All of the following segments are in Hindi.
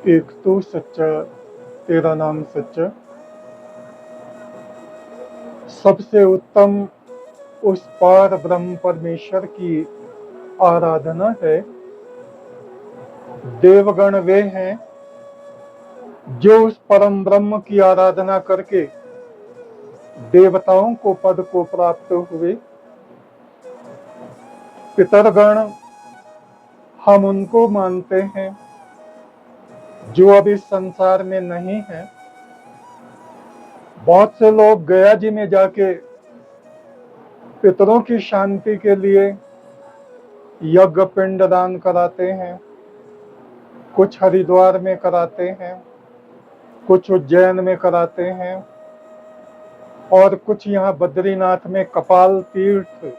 एक तू सच्चा, तेरा नाम सच्चा। सबसे उत्तम उस पार ब्रह्म परमेश्वर की आराधना है। देवगण वे हैं जो उस परम ब्रह्म की आराधना करके देवताओं को पद को प्राप्त हुए। पितरगण हम उनको मानते हैं जो अब इस संसार में नहीं है। बहुत से लोग गया जी में जाके पितरों की शांति के लिए यज्ञ पिंड दान कराते हैं, कुछ हरिद्वार में कराते हैं, कुछ उज्जैन में कराते हैं और कुछ यहाँ बद्रीनाथ में कपाल तीर्थ,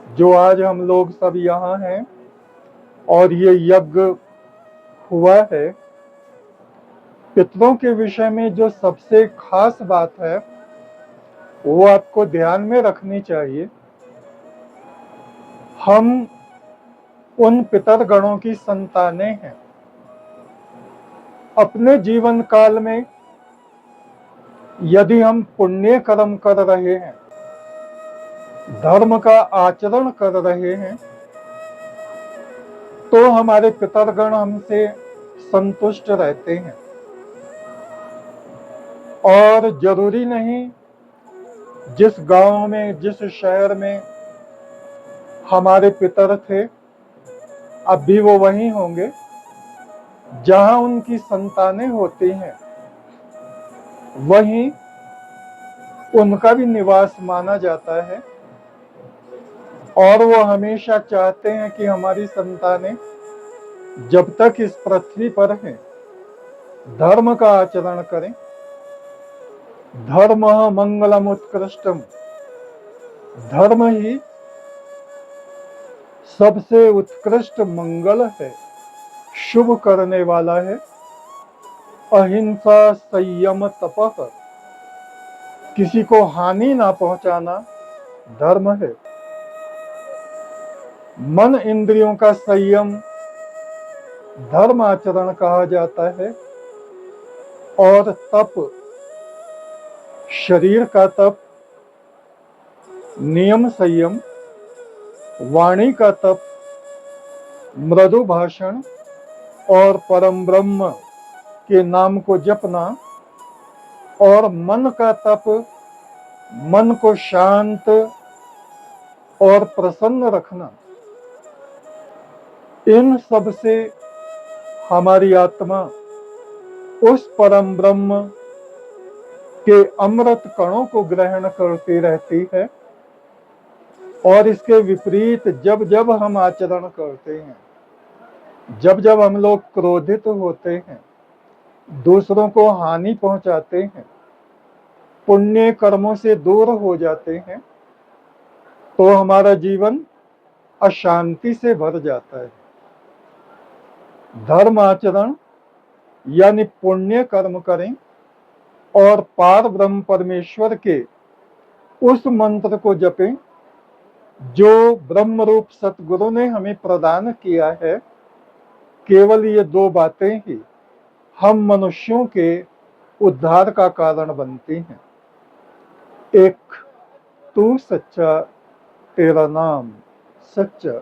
जो आज हम लोग सब यहाँ हैं और ये यज्ञ हुआ है। पितरों के विषय में जो सबसे खास बात है वो आपको ध्यान में रखनी चाहिए। हम उन पितर गणों की संतानें हैं। अपने जीवन काल में यदि हम पुण्य कर्म कर रहे हैं, धर्म का आचरण कर रहे हैं, तो हमारे पितरगण हमसे संतुष्ट रहते हैं। और जरूरी नहीं जिस गांव में, जिस शहर में हमारे पितर थे, अब भी वो वहीं होंगे। जहां उनकी संतानें होती हैं वहीं उनका भी निवास माना जाता है। और वो हमेशा चाहते हैं कि हमारी संतानें जब तक इस पृथ्वी पर हैं धर्म का आचरण करें। धर्म मंगलम उत्कृष्टम, धर्म ही सबसे उत्कृष्ट मंगल है, शुभ करने वाला है। अहिंसा संयम तपः, किसी को हानि ना पहुंचाना धर्म है। मन इंद्रियों का संयम धर्म आचरण कहा जाता है। और तप, शरीर का तप, नियम संयम, वाणी का तप, मृदु भाषण और परम ब्रह्म के नाम को जपना, और मन का तप, मन को शांत और प्रसन्न रखना। इन सब से हमारी आत्मा उस परम ब्रह्म के अमृत कणों को ग्रहण करती रहती है। और इसके विपरीत जब जब हम आचरण करते हैं, जब जब हम लोग क्रोधित होते हैं, दूसरों को हानि पहुंचाते हैं, पुण्य कर्मों से दूर हो जाते हैं, तो हमारा जीवन अशांति से भर जाता है। धर्म आचरण यानी पुण्य कर्म करें और पार ब्रह्म परमेश्वर के उस मंत्र को जपें जो ब्रह्म रूप सतगुरु ने हमें प्रदान किया है। केवल ये दो बातें ही हम मनुष्यों के उद्धार का कारण बनती हैं। एक तू सच्चा, तेरा नाम सच्चा।